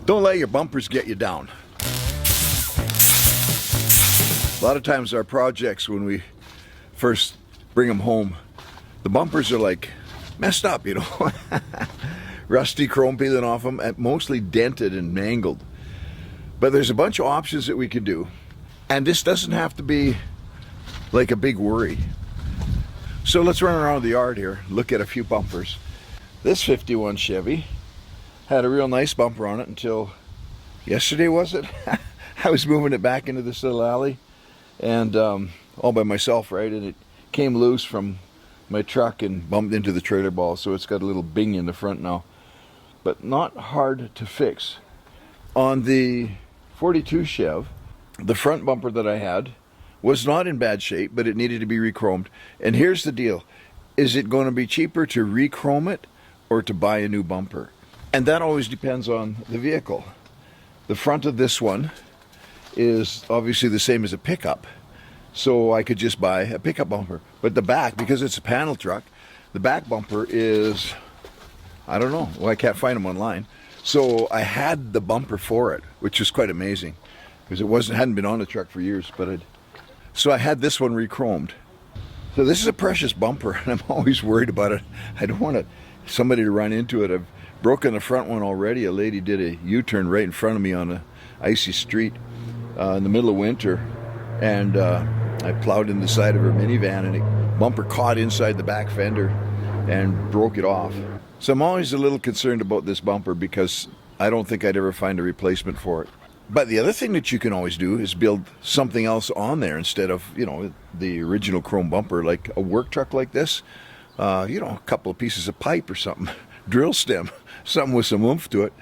Don't let your bumpers get you down. A lot of times our projects, when we first bring them home, the bumpers are like messed up, you know. Rusty chrome peeling off them, and mostly dented and mangled. But there's a bunch of options that we can do. And this doesn't have to be like a big worry. So let's run around the yard here, look at a few bumpers. This 51 Chevy had a real nice bumper on it until yesterday, was it? I was moving it back into this little alley and all by myself, right? And it came loose from my truck and bumped into the trailer ball, so it's got a little bing in the front now. But not hard to fix. On the 42 Chev, the front bumper that I had was not in bad shape, but it needed to be re-chromed. And here's the deal. Is it going to be cheaper to re-chrome it or to buy a new bumper? And that always depends on the vehicle. The front of this one is obviously the same as a pickup, so I could just buy a pickup bumper. But the back, because it's a panel truck, the back bumper is, I don't know, well, I can't find them online. So I had the bumper for it, which is quite amazing, because it hadn't been on the truck for years. So I had this one re-chromed. So this is a precious bumper, and I'm always worried about it. I don't want somebody to run into it. I've broken the front one already. A lady did a U-turn right in front of me on an icy street in the middle of winter, and I plowed in the side of her minivan, and the bumper caught inside the back fender and broke it off. So I'm always a little concerned about this bumper because I don't think I'd ever find a replacement for it. But the other thing that you can always do is build something else on there instead of, you know, the original chrome bumper, like a work truck like this. You know, a couple of pieces of pipe or something, drill stem, something with some oomph to it.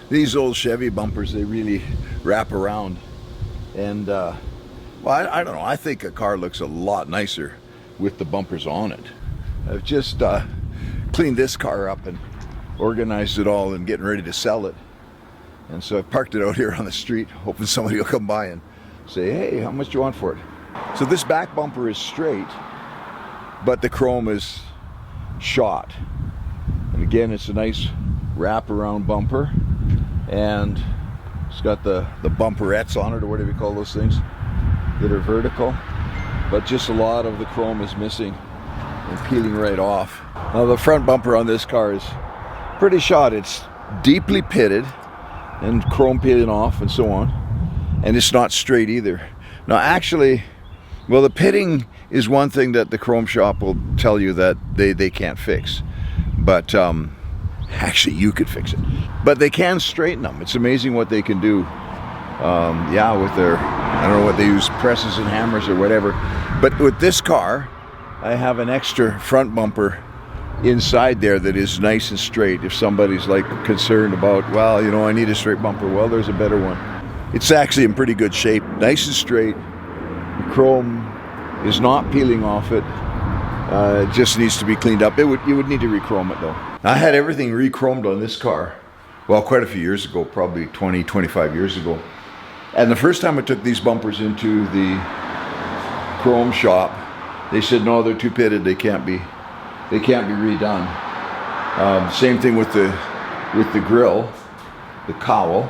These old Chevy bumpers, they really wrap around. And, well, I don't know, I think a car looks a lot nicer with the bumpers on it. I've just cleaned this car up and organized it all and getting ready to sell it. And so I parked it out here on the street, hoping somebody will come by and say, hey, how much do you want for it? So this back bumper is straight, but the chrome is shot. And again, it's a nice wraparound bumper, and it's got the bumperettes on it, or whatever you call those things, that are vertical. But just a lot of the chrome is missing and peeling right off. Now the front bumper on this car is pretty shot. It's deeply pitted and chrome peeling off and so on, and it's not straight either. Now actually, well, the pitting is one thing that the chrome shop will tell you that they can't fix, but actually you could fix it, but they can straighten them. It's amazing what they can do. Yeah, with their, I don't know what they use, presses and hammers or whatever. But with this car, I have an extra front bumper inside there that is nice and straight. If somebody's like concerned about, well, you know, I need a straight bumper, well, there's a better one. It's actually in pretty good shape, nice and straight. The chrome is not peeling off it. It just needs to be cleaned up. You would need to re-chrome it though. I had everything re-chromed on this car, well, quite a few years ago, probably 20, 25 years ago. And the first time I took these bumpers into the chrome shop, they said, no, they're too pitted, they can't be redone. Same thing with the grill, the cowl,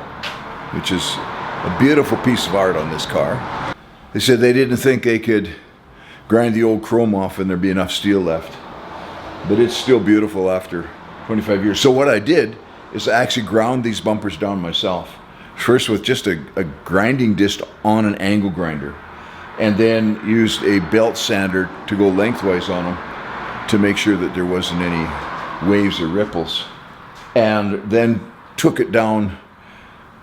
which is a beautiful piece of art on this car. They said they didn't think they could grind the old chrome off and there'd be enough steel left. But it's still beautiful after 25 years. So what I did is I actually ground these bumpers down myself. First with just a grinding disc on an angle grinder, and then used a belt sander to go lengthwise on them to make sure that there wasn't any waves or ripples, and then took it down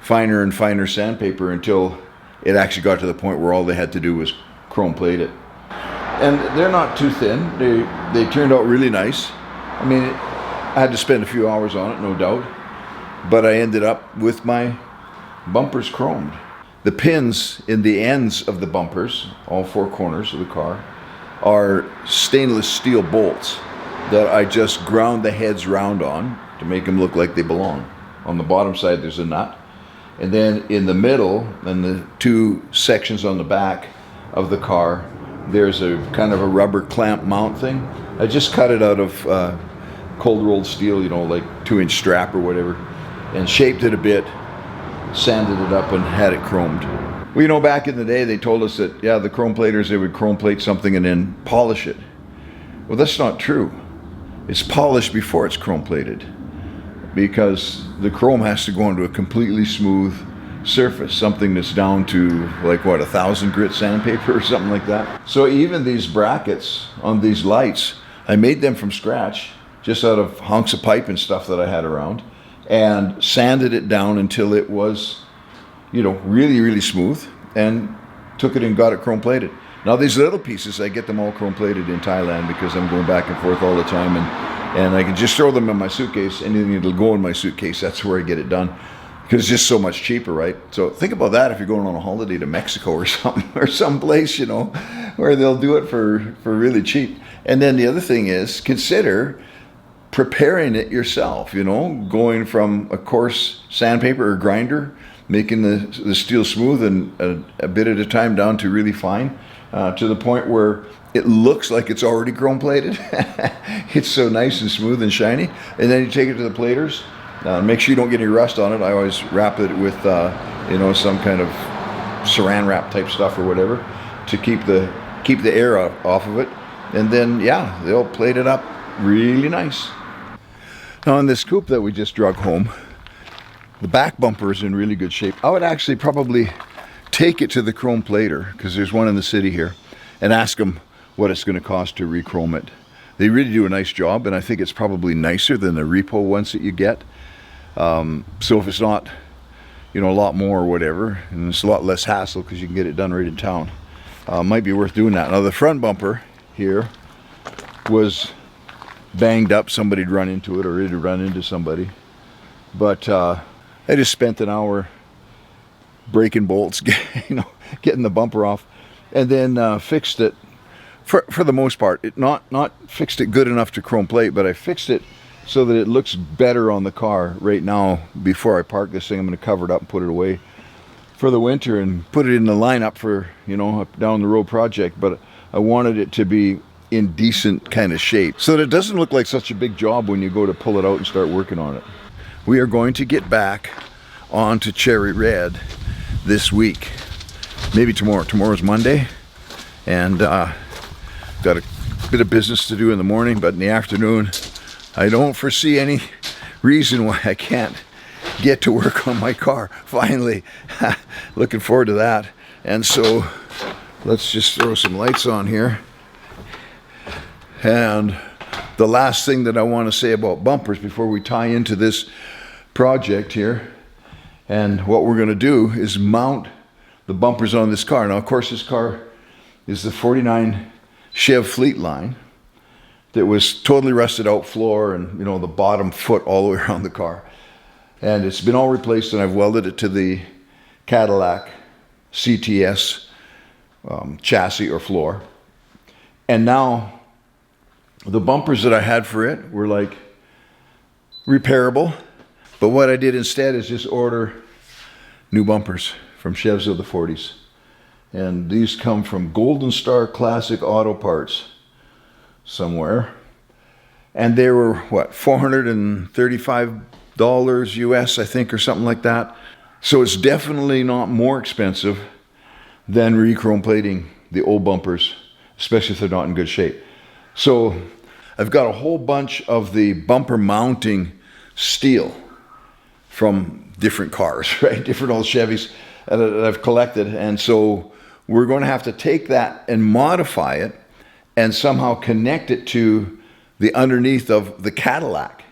finer and finer sandpaper until it actually got to the point where all they had to do was chrome plate it. And they're not too thin. They turned out really nice. I mean, I had to spend a few hours on it, no doubt, but I ended up with my bumpers chromed. The pins in the ends of the bumpers, all four corners of the car, are stainless steel bolts that I just ground the heads round on to make them look like they belong. On the bottom side there's a nut, and then in the middle and the two sections on the back of the car there's a kind of a rubber clamp mount thing. I just cut it out of cold rolled steel, you know, like 2-inch strap or whatever, and shaped it a bit, sanded it up, and had it chromed. Well, you know, back in the day, they told us that, yeah, the chrome platers, they would chrome plate something and then polish it. Well, that's not true. It's polished before it's chrome plated, because the chrome has to go into a completely smooth surface, something that's down to like what, 1,000 grit sandpaper or something like that. So even these brackets on these lights, I made them from scratch, just out of hunks of pipe and stuff that I had around, and sanded it down until it was, you know, really, really smooth, and took it and got it chrome plated. Now these little pieces, I get them all chrome plated in Thailand because I'm going back and forth all the time, and I can just throw them in my suitcase. Anything that'll go in my suitcase, that's where I get it done, because it's just so much cheaper, right? So think about that if you're going on a holiday to Mexico or something, or someplace, you know, where they'll do it for really cheap. And then the other thing is, consider preparing it yourself, you know, going from a coarse sandpaper or grinder, making the steel smooth and a bit at a time down to really fine, to the point where it looks like it's already chrome plated. It's so nice and smooth and shiny. And then you take it to the platers. Make sure you don't get any rust on it. I always wrap it with, you know, some kind of saran wrap type stuff or whatever to keep the air off of it. And then, yeah, they'll plate it up really nice. Now on this coupe that we just drug home, the back bumper is in really good shape. I would actually probably take it to the chrome plater, because there's one in the city here, and ask them what it's going to cost to re-chrome it. They really do a nice job, and I think it's probably nicer than the repo ones that you get. So if it's not, you know, a lot more or whatever, and it's a lot less hassle because you can get it done right in town, might be worth doing that. Now the front bumper here was banged up. Somebody'd run into it, or it'd run into somebody. But I just spent an hour breaking bolts, you know, getting the bumper off, and then fixed it. For the most part, it not fixed it good enough to chrome plate, but I fixed it so that it looks better on the car right now. Before I park this thing, I'm going to cover it up and put it away for the winter and put it in the lineup for, you know, a down the road project. But I wanted it to be in decent kind of shape so that it doesn't look like such a big job when you go to pull it out and start working on it. We are going to get back onto Cherry Red this week, maybe tomorrow. Tomorrow's Monday, and got a bit of business to do in the morning, but in the afternoon I don't foresee any reason why I can't get to work on my car finally. Looking forward to that. And so let's just throw some lights on here. And the last thing that I want to say about bumpers before we tie into this project here, and what we're going to do is mount the bumpers on this car. Now, of course, this car is the 49 Chev Fleetline that was totally rusted out floor and, you know, the bottom foot all the way around the car. And it's been all replaced, and I've welded it to the Cadillac CTS chassis or floor. And now the bumpers that I had for it were like repairable. But what I did instead is just order new bumpers from Chevs of the 40s. And these come from Golden Star Classic Auto Parts somewhere. And they were, what, $435 US, I think, or something like that. So it's definitely not more expensive than re-chrome plating the old bumpers, especially if they're not in good shape. So I've got a whole bunch of the bumper mounting steel from different cars, right? Different old Chevys that I've collected. And so we're going to have to take that and modify it and somehow connect it to the underneath of the Cadillac.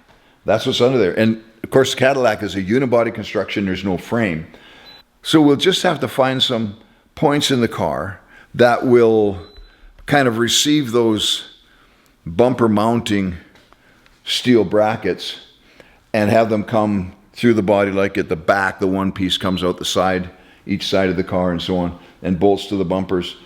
That's what's under there. And of course, the Cadillac is a unibody construction. There's no frame. So we'll just have to find some points in the car that will kind of receive those bumper mounting steel brackets and have them come through the body, like at the back, the one piece comes out the side, each side of the car and so on, and bolts to the bumpers,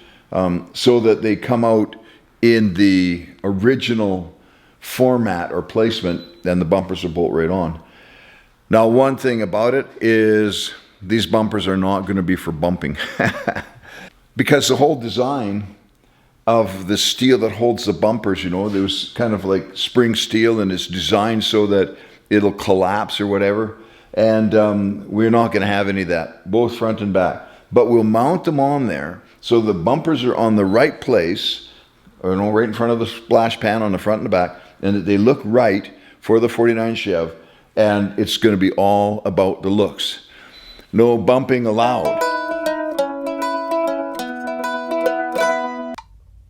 so that they come out in the original format or placement, and the bumpers will bolt right on. Now, one thing about it is these bumpers are not going to be for bumping because the whole design of the steel that holds the bumpers, you know, there was kind of like spring steel, and it's designed so that it'll collapse or whatever. And we're not going to have any of that, both front and back. But we'll mount them on there so the bumpers are on the right place, or no, right in front of the splash pan on the front and the back, and that they look right for the 49 Chev. And it's going to be all about the looks. No bumping allowed.